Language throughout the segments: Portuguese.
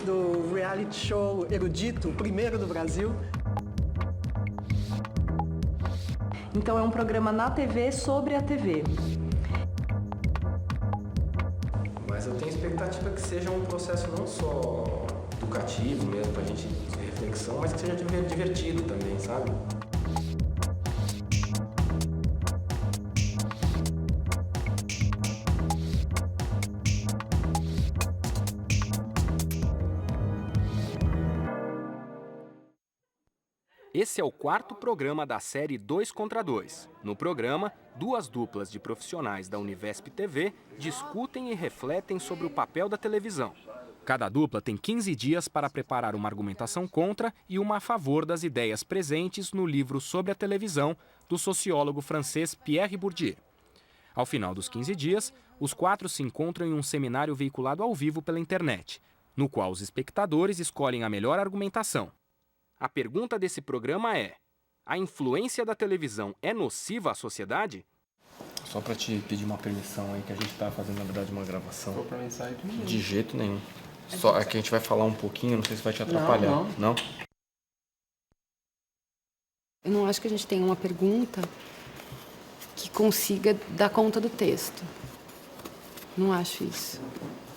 do reality show Erudito, o primeiro do Brasil. Então é um programa na TV sobre a TV. Mas eu tenho expectativa que seja um processo não só educativo mesmo, pra gente ter reflexão, mas que seja divertido também, sabe? Esse é o quarto programa da série 2 contra 2. No programa, duas duplas de profissionais da Univesp TV discutem e refletem sobre o papel da televisão. Cada dupla tem 15 dias para preparar uma argumentação contra e uma a favor das ideias presentes no livro Sobre a Televisão, do sociólogo francês Pierre Bourdieu. Ao final dos 15 dias, os quatro se encontram em um seminário veiculado ao vivo pela internet, no qual os espectadores escolhem a melhor argumentação. A pergunta desse programa é: a influência da televisão é nociva à sociedade? Só pra te pedir uma permissão aí, que a gente tá fazendo, na verdade, uma gravação. Vou pra mensagem de De jeito nenhum. Só é que a gente vai falar um pouquinho, não sei se vai te atrapalhar. Não? Eu não acho que a gente tenha uma pergunta que consiga dar conta do texto. Não acho isso.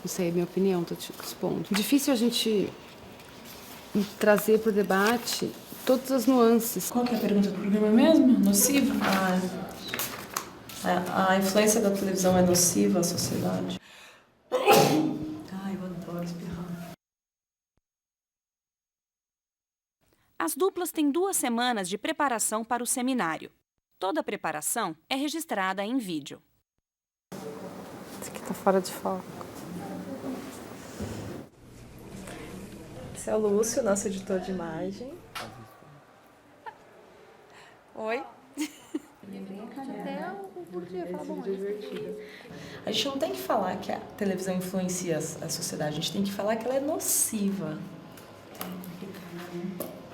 Não sei, é minha opinião, tô te expondo. Difícil a gente trazer para o debate todas as nuances. Qual que é a pergunta do programa mesmo? Nociva? A influência da televisão é nociva à sociedade? Ai, eu adoro espirrar. As duplas têm 2 semanas de preparação para o seminário. Toda a preparação é registrada em vídeo. Isso aqui tá fora de foco. Esse é o Lúcio, nosso editor de imagem. Oi? A gente não tem que falar que a televisão influencia a sociedade, a gente tem que falar que ela é nociva.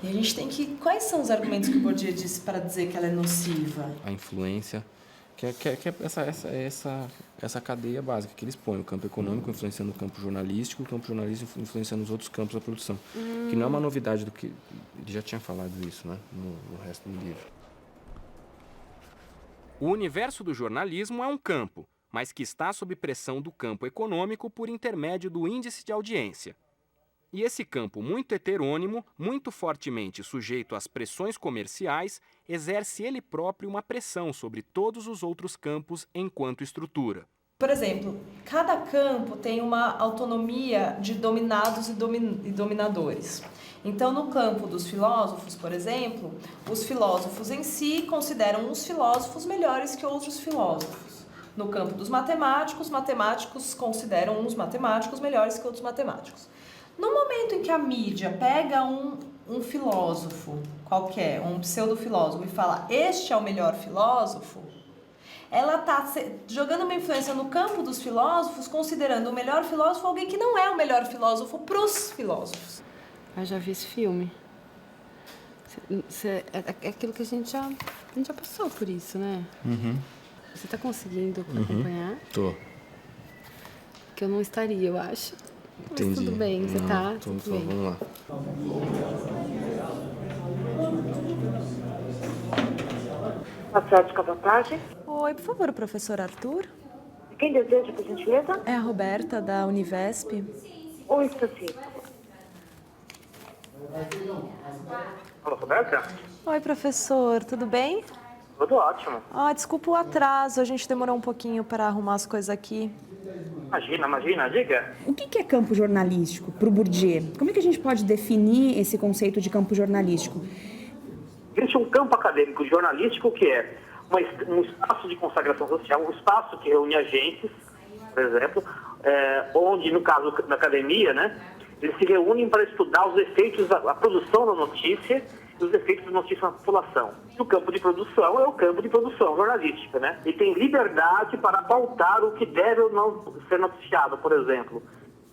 E a gente tem que... Quais são os argumentos que o Bourdieu disse para dizer que ela é nociva? A influência, que é essa cadeia básica que eles põem. O campo econômico influenciando o campo jornalístico, o campo jornalístico influenciando os outros campos da produção. Que não é uma novidade do que... Ele já tinha falado isso, né? No resto do livro. O universo do jornalismo é um campo, mas que está sob pressão do campo econômico por intermédio do índice de audiência. E esse campo muito heterônimo, muito fortemente sujeito às pressões comerciais, exerce ele próprio uma pressão sobre todos os outros campos enquanto estrutura. Por exemplo, cada campo tem uma autonomia de dominados e dominadores. Então, no campo dos filósofos, por exemplo, os filósofos em si consideram uns filósofos melhores que outros filósofos. No campo dos matemáticos, matemáticos consideram uns matemáticos melhores que outros matemáticos. No momento em que a mídia pega um filósofo qualquer, um pseudo-filósofo, e fala, este é o melhor filósofo, ela está jogando uma influência no campo dos filósofos, considerando o melhor filósofo alguém que não é o melhor filósofo para os filósofos. Eu já vi esse filme. É aquilo que a gente já passou por isso, né? Uhum. Você está conseguindo acompanhar? Tô. Que eu não estaria, eu acho. Entendi. Mas tudo bem, você tá? Tudo Tudo bem. Vamos lá. Atlética, boa tarde. Oi, por favor, o professor Arthur. Quem deseja, por gentileza? É a Roberta, da Univesp. Um instantinho. Alô, Roberta? Oi, professor, tudo bem? Tudo ótimo. Desculpa o atraso, a gente demorou um pouquinho para arrumar as coisas aqui. Imagina, diga. O que é campo jornalístico para o Bourdieu? Como é que a gente pode definir esse conceito de campo jornalístico? Existe um campo acadêmico jornalístico que é um espaço de consagração social, um espaço que reúne agentes, por exemplo, onde, no caso da academia, né, eles se reúnem para estudar os efeitos da produção da notícia e os efeitos da notícia na população. O campo de produção é o campo de produção jornalística, né? E tem liberdade para pautar o que deve ou não ser noticiado, por exemplo.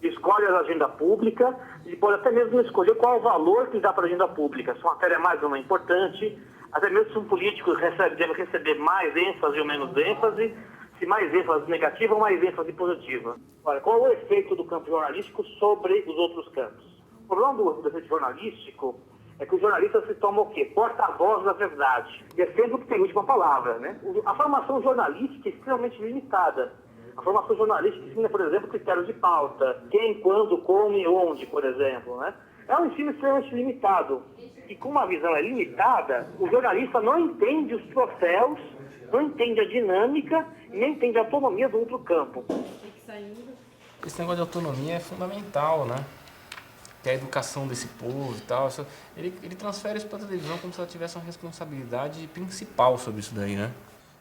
Escolhe a agenda pública e pode até mesmo escolher qual o valor que dá para a agenda pública. Se uma matéria é mais ou menos importante, até mesmo se um político deve receber mais ênfase ou menos ênfase, se mais ênfase negativa ou mais ênfase positiva. Olha, qual é o efeito do campo jornalístico sobre os outros campos? O problema do efeito jornalístico é que o jornalista se toma o quê? Porta-voz da verdade. E é sempre o que tem a última palavra, né? A formação jornalística é extremamente limitada. A formação jornalística ensina, por exemplo, critérios de pauta. Quem, quando, como e onde, por exemplo, né? É um ensino extremamente limitado. E com uma visão limitada, o jornalista não entende os troféus, não entende a dinâmica e nem entende a autonomia do outro campo. Esse negócio de autonomia é fundamental, né? Que é a educação desse povo e tal. Ele transfere isso para a televisão como se ela tivesse uma responsabilidade principal sobre isso daí, né?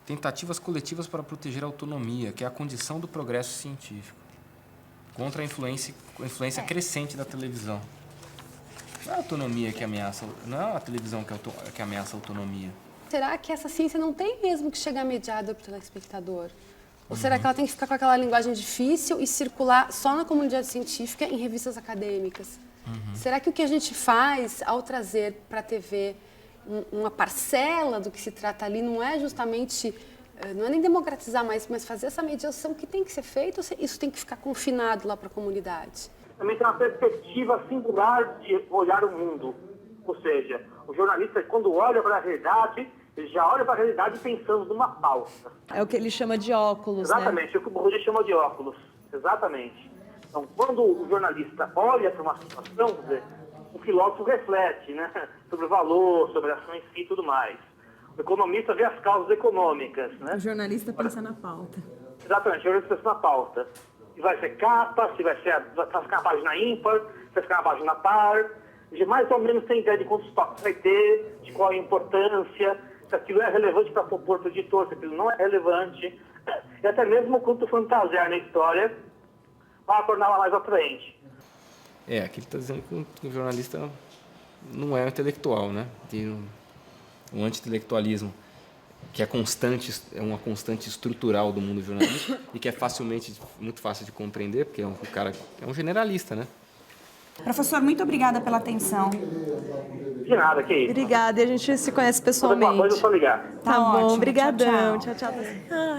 Tentativas coletivas para proteger a autonomia, que é a condição do progresso científico, contra a influência crescente da televisão. Não é a autonomia que ameaça, não é a televisão que ameaça a autonomia. Será que essa ciência não tem mesmo que chegar mediada para o telespectador? Ou será que ela tem que ficar com aquela linguagem difícil e circular só na comunidade científica em revistas acadêmicas? Será que o que a gente faz ao trazer para a TV uma parcela do que se trata ali não é justamente, não é nem democratizar mais, mas fazer essa mediação que tem que ser feita, ou isso tem que ficar confinado lá para a comunidade? Também tem uma perspectiva singular de olhar o mundo. Ou seja, o jornalista, quando olha para a realidade, ele já olha para a realidade pensando numa pauta. É o que ele chama de óculos, Exatamente, é o que o Bourdieu chama de óculos. Exatamente. Então, quando o jornalista olha para uma situação, quer dizer, o filósofo reflete, né, sobre o valor, sobre a ação em si e tudo mais. O economista vê as causas econômicas, né? O jornalista pensa na pauta. Exatamente, o jornalista pensa na pauta. Se vai ser capa, se vai ficar na página ímpar, se vai ficar na página par. Já mais ou menos tem ideia de quantos toques vai ter, de qual é a importância, se aquilo é relevante para propor para o editor, se aquilo não é relevante. E até mesmo quanto fantasiar na história para torná-la mais atraente. Aqui ele está dizendo que o jornalista não é um intelectual, né? Tem um anti-intelectualismo que é uma constante estrutural do mundo jornalístico e que é muito fácil de compreender, porque o cara é um generalista, né? Professor, muito obrigada pela atenção. De nada, que isso. Obrigada, e a gente se conhece pessoalmente. Alguma coisa é só ligar. Tá bom, ótimo. obrigadão. Tchau, Tchau, tchau.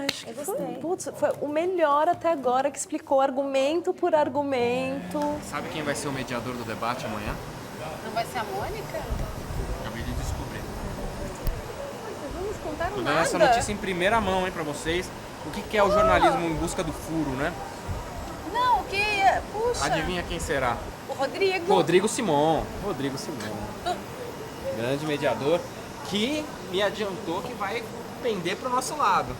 Acho que foi o melhor até agora, que explicou argumento por argumento. Sabe quem vai ser o mediador do debate amanhã? Não vai ser a Mônica? Acabei de descobrir. Vocês não nos contaram Tô dando nada. essa notícia em primeira mão, hein, pra vocês. O que é o jornalismo em busca do furo, né? Não, o que... Puxa. Adivinha quem será? O Rodrigo. Rodrigo Simon. Grande mediador, que me adiantou que vai pender pro nosso lado.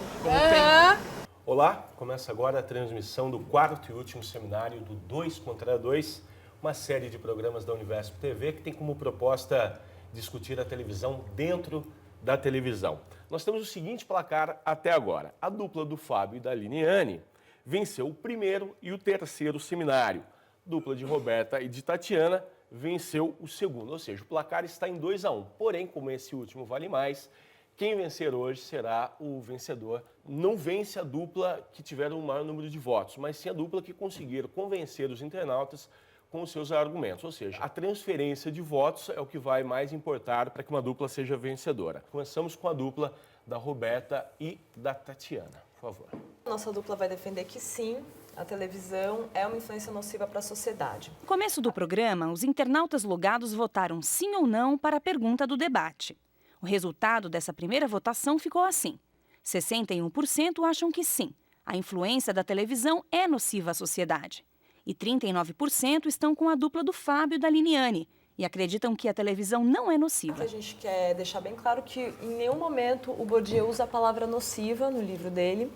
Olá, começa agora a transmissão do 4º e último seminário do 2 contra 2, uma série de programas da Univesp TV que tem como proposta discutir a televisão dentro da televisão. Nós temos o seguinte placar até agora. A dupla do Fábio e da Liniane venceu o primeiro e o terceiro seminário. Dupla de Roberta e de Tatiana venceu o segundo, ou seja, o placar está em 2-1. Porém, como esse último vale mais, quem vencer hoje será o vencedor. Não vence a dupla que tiver o maior número de votos, mas sim a dupla que conseguir convencer os internautas com os seus argumentos. Ou seja, a transferência de votos é o que vai mais importar para que uma dupla seja vencedora. Começamos com a dupla da Roberta e da Tatiana, por favor. Nossa dupla vai defender que sim, a televisão é uma influência nociva para a sociedade. No começo do programa, os internautas logados votaram sim ou não para a pergunta do debate. O resultado dessa primeira votação ficou assim: 61% acham que sim, a influência da televisão é nociva à sociedade. E 39% estão com a dupla do Fábio e da Liniane e acreditam que a televisão não é nociva. A gente quer deixar bem claro que em nenhum momento o Bourdieu usa a palavra nociva no livro dele.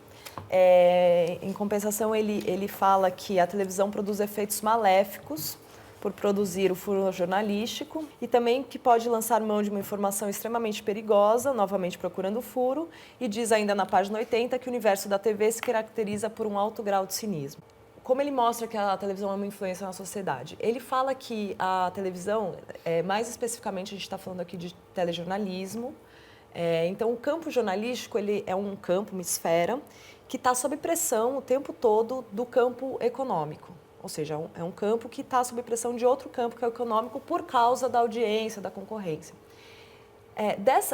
Em compensação, ele fala que a televisão produz efeitos maléficos por produzir o furo jornalístico e também que pode lançar mão de uma informação extremamente perigosa, novamente procurando o furo, e diz ainda na página 80 que o universo da TV se caracteriza por um alto grau de cinismo. Como ele mostra que a televisão é uma influência na sociedade? Ele fala que a televisão, mais especificamente a gente está falando aqui de telejornalismo, então o campo jornalístico ele é um campo, uma esfera, que está sob pressão o tempo todo do campo econômico. Ou seja, é um campo que está sob pressão de outro campo que é o econômico por causa da audiência, da concorrência.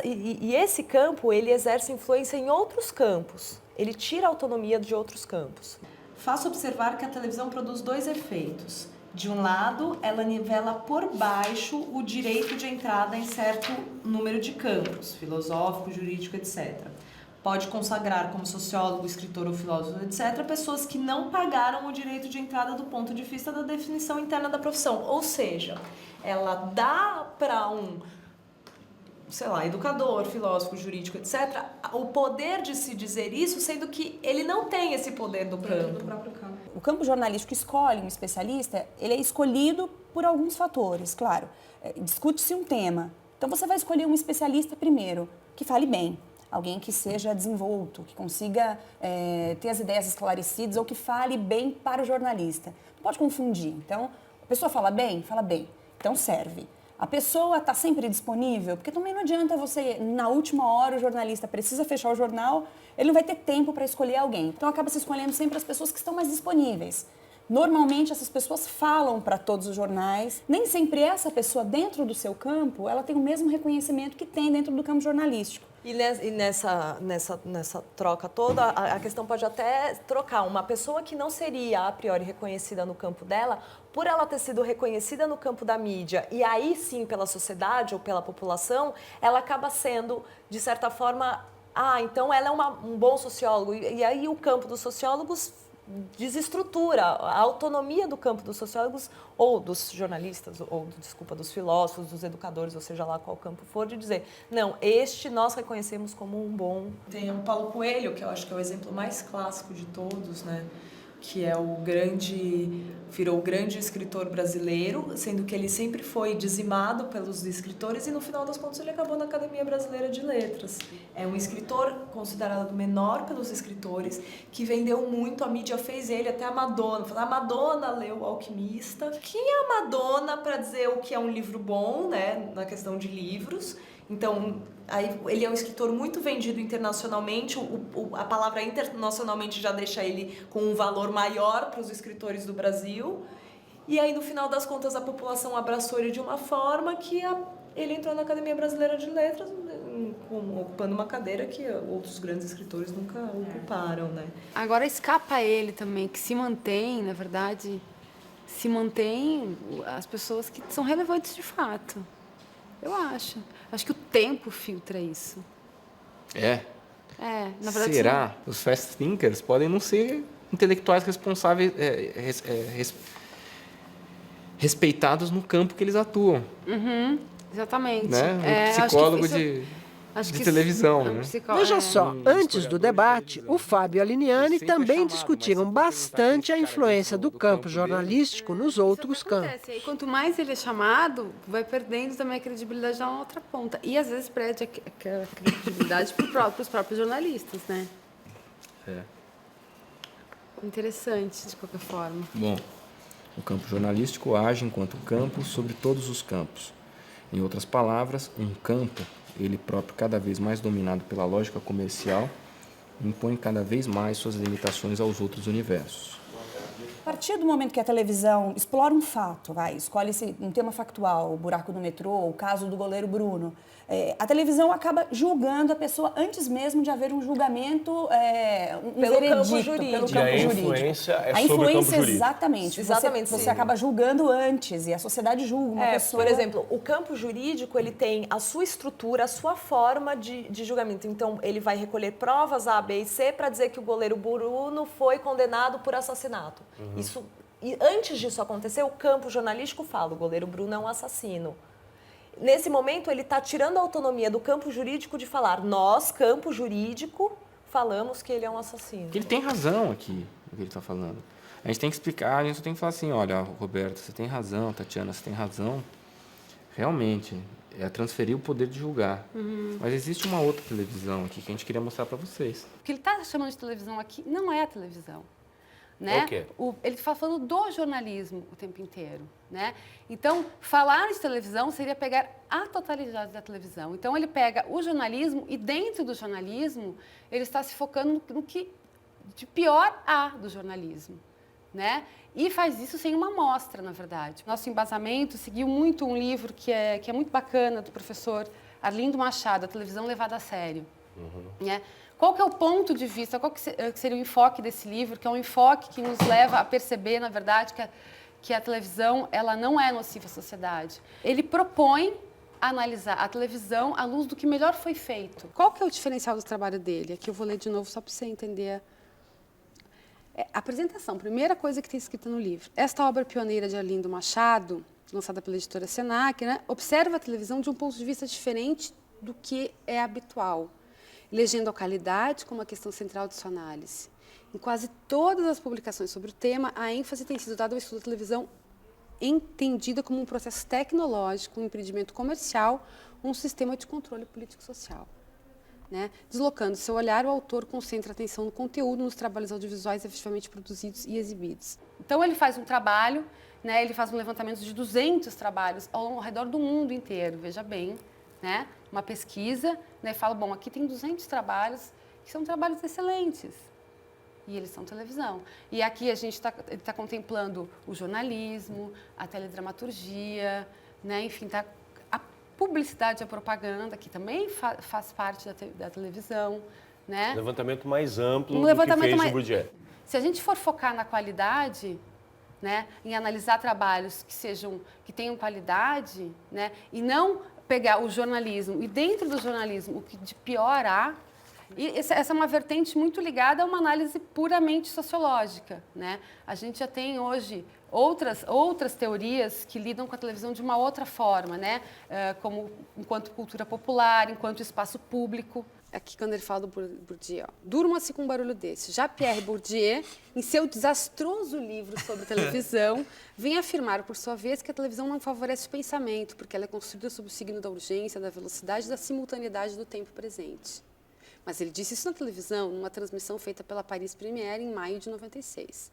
E esse campo, ele exerce influência em outros campos. Ele tira a autonomia de outros campos. Faço observar que a televisão produz 2 efeitos. De um lado, ela nivela por baixo o direito de entrada em certo número de campos, filosófico, jurídico, etc. Pode consagrar como sociólogo, escritor ou filósofo, etc., pessoas que não pagaram o direito de entrada do ponto de vista da definição interna da profissão. Ou seja, ela dá para educador, filósofo, jurídico, etc., o poder de se dizer isso, sendo que ele não tem esse poder do próprio campo. O campo jornalístico escolhe um especialista, ele é escolhido por alguns fatores, claro. Discute-se um tema. Então, você vai escolher um especialista primeiro, que fale bem. Alguém que seja desenvolto, que consiga ter as ideias esclarecidas ou que fale bem para o jornalista. Não pode confundir. Então, a pessoa fala bem, então serve. A pessoa está sempre disponível, porque também não adianta você, na última hora, o jornalista precisa fechar o jornal, ele não vai ter tempo para escolher alguém. Então, acaba se escolhendo sempre as pessoas que estão mais disponíveis. Normalmente, essas pessoas falam para todos os jornais. Nem sempre essa pessoa, dentro do seu campo, ela tem o mesmo reconhecimento que tem dentro do campo jornalístico. E nessa troca toda, a questão pode até trocar. Uma pessoa que não seria, a priori, reconhecida no campo dela, por ela ter sido reconhecida no campo da mídia, e aí sim pela sociedade ou pela população, ela acaba sendo, de certa forma, então ela é um bom sociólogo. E aí o campo dos sociólogos desestrutura a autonomia do campo dos sociólogos ou dos jornalistas, dos filósofos, dos educadores, ou seja lá qual campo for, de dizer, não, este nós reconhecemos como um bom... Tem o Paulo Coelho, que eu acho que é o exemplo mais clássico de todos, né? Que é virou o grande escritor brasileiro, sendo que ele sempre foi dizimado pelos escritores e no final das contas ele acabou na Academia Brasileira de Letras. É um escritor considerado menor pelos escritores, que vendeu muito, a mídia fez ele, até a Madonna. A Madonna leu O Alquimista. Quem é a Madonna para dizer o que é um livro bom, né, na questão de livros? Então, aí ele é um escritor muito vendido internacionalmente, a palavra internacionalmente já deixa ele com um valor maior para os escritores do Brasil. E aí, no final das contas, a população abraçou ele de uma forma que ele entrou na Academia Brasileira de Letras, ocupando uma cadeira que outros grandes escritores nunca ocuparam, né? Agora escapa ele também, que se mantém, na verdade, as pessoas que são relevantes de fato. Eu acho. Acho que o tempo filtra isso. Na verdade... Será? Os fast thinkers podem não ser intelectuais responsáveis, respeitados no campo que eles atuam. Exatamente. Né? Psicólogo de televisão. Né? Veja só, antes do debate, o Fábio e a Liniane também discutiram bastante a influência do campo jornalístico nos outros campos. E quanto mais ele é chamado, vai perdendo também a credibilidade na outra ponta. E às vezes perde a credibilidade para os próprios jornalistas, né? Interessante, de qualquer forma. Bom, o campo jornalístico age enquanto campo sobre todos os campos. Em outras palavras, um campo, ele próprio cada vez mais dominado pela lógica comercial, impõe cada vez mais suas limitações aos outros universos. A partir do momento que a televisão explora um fato, escolhe-se um tema factual, o buraco do metrô, o caso do goleiro Bruno, a televisão acaba julgando a pessoa antes mesmo de haver um julgamento, pelo campo jurídico. E a influência é sobre o campo jurídico. Exatamente. Você acaba julgando antes e a sociedade julga uma pessoa. Por exemplo, o campo jurídico ele tem a sua estrutura, a sua forma de julgamento. Então, ele vai recolher provas A, B e C para dizer que o goleiro Bruno foi condenado por assassinato. E antes disso acontecer, o campo jornalístico fala, o goleiro Bruno é um assassino. Nesse momento, ele está tirando a autonomia do campo jurídico de falar, nós, campo jurídico, falamos que ele é um assassino. Ele tem razão aqui, o que ele está falando. A gente tem que explicar, a gente tem que falar assim, olha, Roberto, você tem razão, Tatiana, você tem razão. Realmente, é transferir o poder de julgar. Mas existe uma outra televisão aqui que a gente queria mostrar para vocês. O que ele está chamando de televisão aqui não é a televisão. Né? Ele está falando do jornalismo o tempo inteiro. Né? Então, falar de televisão seria pegar a totalidade da televisão. Então, ele pega o jornalismo e, dentro do jornalismo, ele está se focando no que de pior há do jornalismo. Né? E faz isso sem uma amostra, na verdade. Nosso embasamento seguiu muito um livro que é muito bacana, do professor Arlindo Machado, a televisão levada a sério. Né? Qual que é o ponto de vista, qual que seria o enfoque desse livro, que é um enfoque que nos leva a perceber, na verdade, que a televisão ela não é nociva à sociedade. Ele propõe analisar a televisão à luz do que melhor foi feito. Qual que é o diferencial do trabalho dele? Aqui eu vou ler de novo só para você entender. Apresentação, primeira coisa que tem escrita no livro. Esta obra pioneira de Arlindo Machado, lançada pela editora Senac, né, observa a televisão de um ponto de vista diferente do que é habitual, elegendo a qualidade como a questão central de sua análise. Em quase todas as publicações sobre o tema, a ênfase tem sido dada ao estudo da televisão entendida como um processo tecnológico, um empreendimento comercial, um sistema de controle político-social. Né? Deslocando seu olhar, o autor concentra a atenção no conteúdo, nos trabalhos audiovisuais efetivamente produzidos e exibidos. Então, ele faz um trabalho, né? Ele faz um levantamento de 200 trabalhos ao redor do mundo inteiro, veja bem, né? Uma pesquisa, né? Fala, bom, aqui tem 200 trabalhos que são trabalhos excelentes. E eles são televisão. E aqui a gente está contemplando o jornalismo, a teledramaturgia, né? Enfim, a publicidade e a propaganda, que também faz parte da televisão. Né? Levantamento mais amplo do que fez o Bourdieu. Se a gente for focar na qualidade, né? Em analisar trabalhos que tenham qualidade, né? E não pegar o jornalismo e dentro do jornalismo o que de pior há. E essa é uma vertente muito ligada a uma análise puramente sociológica, né? A gente já tem hoje outras teorias que lidam com a televisão de uma outra forma, né? Como enquanto cultura popular, enquanto espaço público. Aqui quando ele fala do Bourdieu, durma-se com um barulho desse. Já Pierre Bourdieu, em seu desastroso livro sobre televisão, vem afirmar, por sua vez, que a televisão não favorece o pensamento, porque ela é construída sob o signo da urgência, da velocidade e da simultaneidade do tempo presente. Mas ele disse isso na televisão, numa transmissão feita pela Paris Premiere em maio de 96.